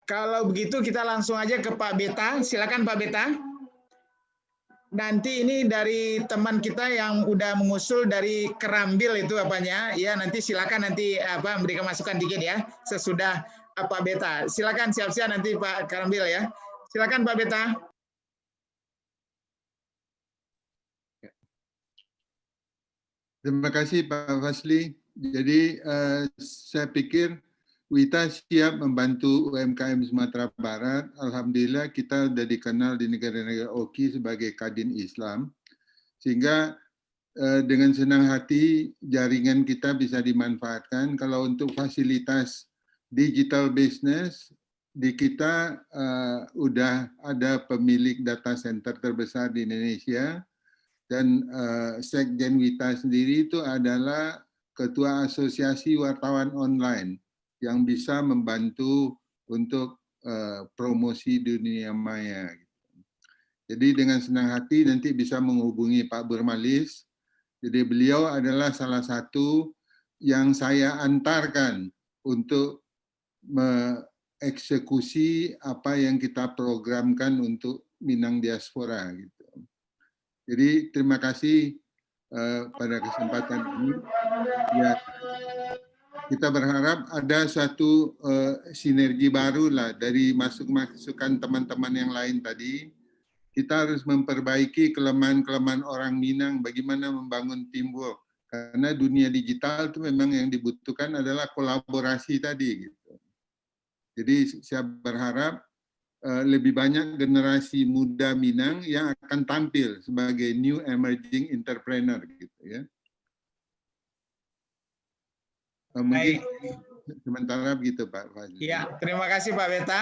Kalau begitu kita langsung aja ke Pak Beta. Silakan Pak Beta. Nanti ini dari teman kita yang udah mengusul dari Kerambil itu apanya, ya nanti silakan nanti memberikan masukan dikit ya sesudah Pak Beta. Silakan siap-siap nanti Pak Kerambil ya. Silakan Pak Beta. Terima kasih Pak Fasli. Jadi saya pikir Wita siap membantu UMKM Sumatera Barat. Alhamdulillah kita sudah dikenal di negara-negara OKI sebagai Kadin Islam. Sehingga dengan senang hati jaringan kita bisa dimanfaatkan. Kalau untuk fasilitas digital business, di kita udah ada pemilik data center terbesar di Indonesia, dan Sekjen Wita sendiri itu adalah Ketua Asosiasi Wartawan Online yang bisa membantu untuk promosi dunia maya. Jadi dengan senang hati nanti bisa menghubungi Pak Burmalis. Jadi beliau adalah salah satu yang saya antarkan untuk mengeksekusi apa yang kita programkan untuk Minang Diaspora. Gitu. Jadi terima kasih pada kesempatan ini. Ya, kita berharap ada suatu sinergi baru lah dari masukan teman-teman yang lain tadi. Kita harus memperbaiki kelemahan-kelemahan orang Minang, bagaimana membangun teamwork. Karena dunia digital itu memang yang dibutuhkan adalah kolaborasi tadi. Gitu. Jadi saya berharap lebih banyak generasi muda Minang yang akan tampil sebagai new emerging entrepreneur. Gitu ya. Mungkin sementara begitu Pak Fadli. Ya, terima kasih Pak Beta.